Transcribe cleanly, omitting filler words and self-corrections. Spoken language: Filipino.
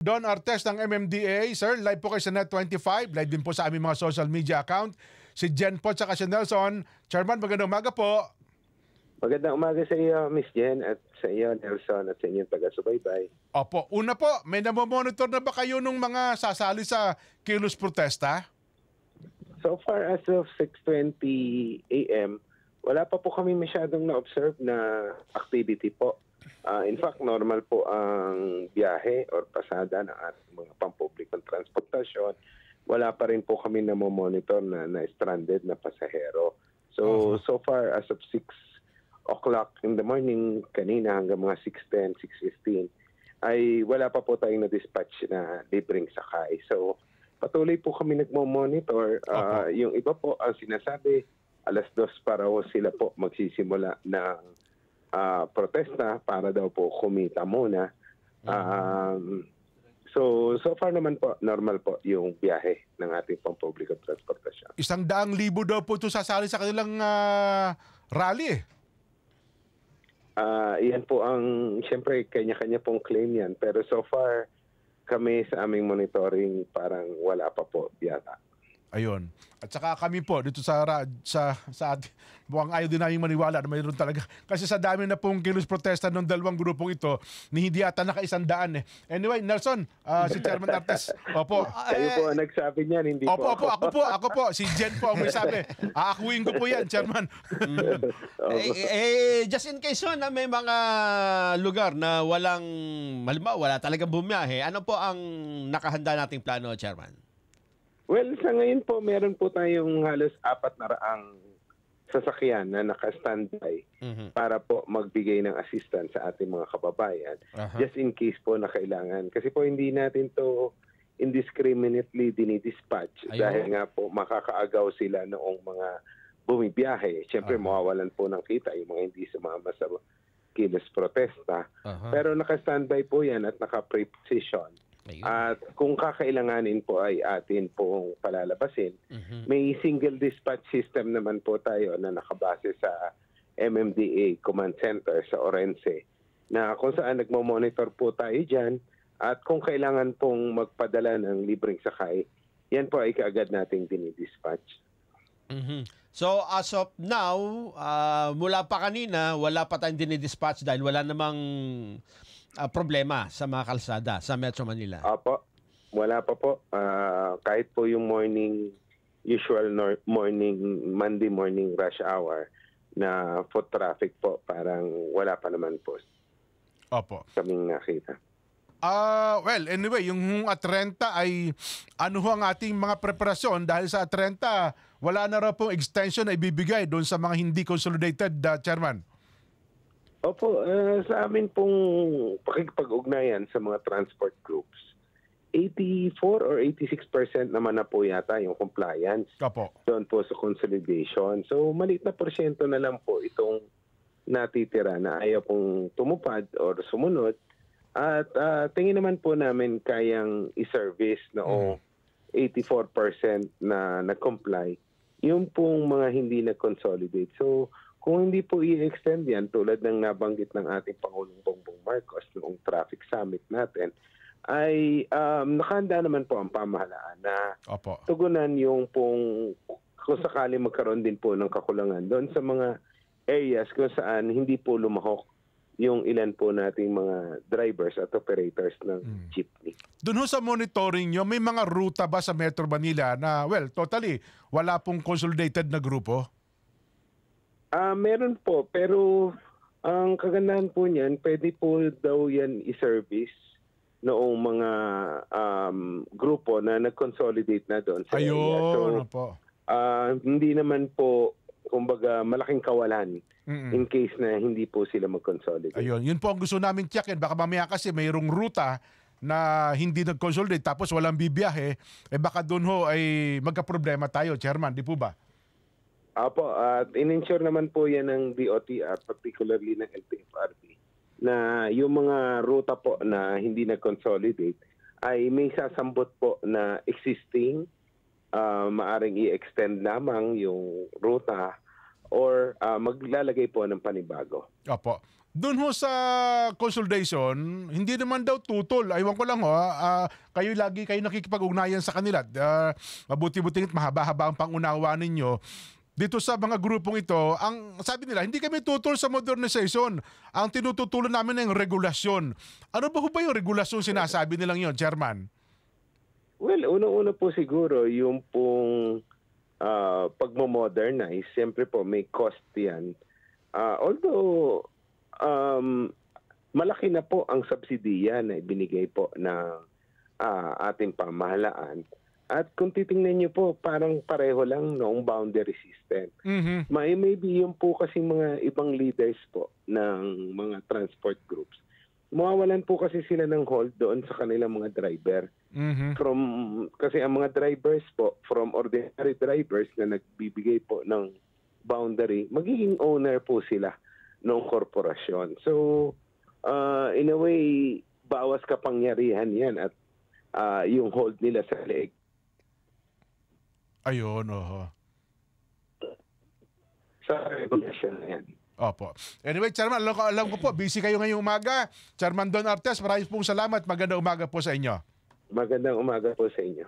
Don Artes ng MMDA. Sir, live po kayo sa Net25. Live din po sa aming mga social media account. Si Jen po at si Nelson. Chairman, magandang umaga po. Magandang umaga sa iyo, Miss Jen, at sa iyo, Nelson, at sa inyong taga-subaybay. Opo. Una po, may namomonitor na ba kayo nung mga sasali sa kilos protesta? So far as of 6:20 a.m., wala pa po kami masyadong na-observe na activity po. In fact, normal po ang biyahe or pasada ng ating mga pampublikong transportasyon. Wala pa rin po kami namomonitor na stranded na pasahero. So far as of 6 o'clock in the morning kanina hanggang mga 6:10, 6:15 ay wala pa po tayong na-dispatch na libreng sakay. So patuloy po kami nagmo-monitor. Yung iba po ang sinasabi, 2:00 para sila po magsisimula ng protesta para daw po kumita muna. So far naman po, normal po yung biyahe ng ating pampublikong transportasyon. 100,000 daw po ito sasali sa kanilang rally. Yan po ang, siyempre, kanya-kanya pong claim yan. Pero so far, kami sa aming monitoring, parang wala pa po yata. Ayun. At saka kami po dito sa buwang ayaw din namin maniwala na mayroon talaga. Kasi sa dami na pong kilos protesta ng dalawang grupong ito, ni hindi ata naka-100 eh. Anyway, Nelson, si Chairman Artes. Opo. Kayo po ang nagsabi niyan, hindi po ako. Ako po. Si Jen po ang may sabi. Aakuin ko po yan, Chairman. Just in case na may mga lugar na halimbawa, wala talagang bumiyahe, ano po ang nakahanda nating plano, Chairman? Well, sa ngayon po, meron po tayong halos 400 sasakyan na naka-standby para po magbigay ng assistance sa ating mga kababayan. Just in case po na kailangan. Kasi po hindi natin to indiscriminately dinidispatch dahil nga po makakaagaw sila noong mga bumibiyahe. Siyempre, mawawalan po ng kita yung mga hindi sumama sa kilos protesta. Pero naka-standby po yan at naka-pre-position. At kung kakailanganin po ay atin pong palalabasin, may single dispatch system naman po tayo na nakabase sa MMDA Command Center sa Orense na kung saan nagmo-monitor po tayo dyan at kung kailangan pong magpadala ng libreng sakay, yan po ay kaagad nating dinidispatch. So as of now, mula pa kanina, wala pa tayong dinidispatch dahil wala namang problema sa mga kalsada sa Metro Manila. Opo, wala pa po. Kahit po yung usual Monday morning rush hour na foot traffic po, parang wala pa naman po. Opo. Kaming nakita. Well, anyway, yung Atlanta ay ano ho ang ating mga preparasyon dahil sa Atlanta, wala na raw pong extension na ibibigay doon sa mga hindi consolidated, Chairman. Opo, sa amin pong pakikipag-ugnayan sa mga transport groups, 84 or 86% naman na po yata yung compliance. Opo. Doon po sa consolidation. So, maliit na porsyento na lang po itong natitira na ayaw pong tumupad or sumunod. At tingin naman po namin kayang i-service noong 84% na nag-comply. Yung pong mga hindi nag-consolidate. So, kung hindi po i-extend yan, tulad ng nabanggit ng ating Pangulong Bongbong Marcos noong traffic summit natin, ay nakahanda naman po ang pamahalaan na tugunan yung pong kung sakali magkaroon din po ng kakulangan doon sa mga areas kung saan hindi po lumahok yung ilan po nating mga drivers at operators ng jeepney. Doon ho sa monitoring nyo, may mga ruta ba sa Metro Manila na, well, totally, wala pong consolidated na grupo? Meron po, pero ang kagandahan po niyan, pwede po daw yan i-service noong mga grupo na nag-consolidate na doon sa area. So, hindi naman po, kumbaga, malaking kawalan in case na hindi po sila mag-consolidate. Ayun, yun po ang gusto namin tiyakin. Baka mamaya kasi mayroong ruta na hindi nag-consolidate tapos walang bibiyahe, baka doon ho ay magka-problema tayo, Chairman, di po ba? Apo, at in-ensure naman po yan ng DOTR, particularly ng LTFRB, na yung mga ruta po na hindi nag-consolidate ay may sasambot po na existing, maaring i-extend lamang yung ruta or maglalagay po ng panibago. Opo. Doon ho sa consolidation, hindi naman daw tutol. Aywan ko lang ho, kayo nakikipag-ugnayan sa kanila. Mabuti-buti mahaba-haba ang pangunawa ninyo. Dito sa mga grupong ito, ang sabi nila, hindi kami tutol sa modernization. Ang tinututulan namin ay regulasyon. Ano ba yung regulasyon sinasabi nilang yon, Chairman? Well, una-una po siguro yung pong pagmo-modernize, siyempre po may cost yan. Although malaki na po ang subsidiya na ibinigay po ng ating pamahalaan. At kung titingnan niyo po, parang pareho lang noong boundary system. Mm-hmm. Maybe yung po kasi mga ibang leaders po ng mga transport groups, mawawalan po kasi sila ng hold doon sa kanilang mga driver. Mm-hmm. Kasi ang mga drivers po, from ordinary drivers na nagbibigay po ng boundary, magiging owner po sila ng korporasyon. So, in a way, bawas kapangyarihan yan at yung hold nila sa leeg. Ayun, oho. Sa regulation na yan. Opo. Anyway, Chairman, alam ko po, busy kayo ngayong umaga. Chairman Don Artes, maraming pong salamat. Magandang umaga po sa inyo. Magandang umaga po sa inyo.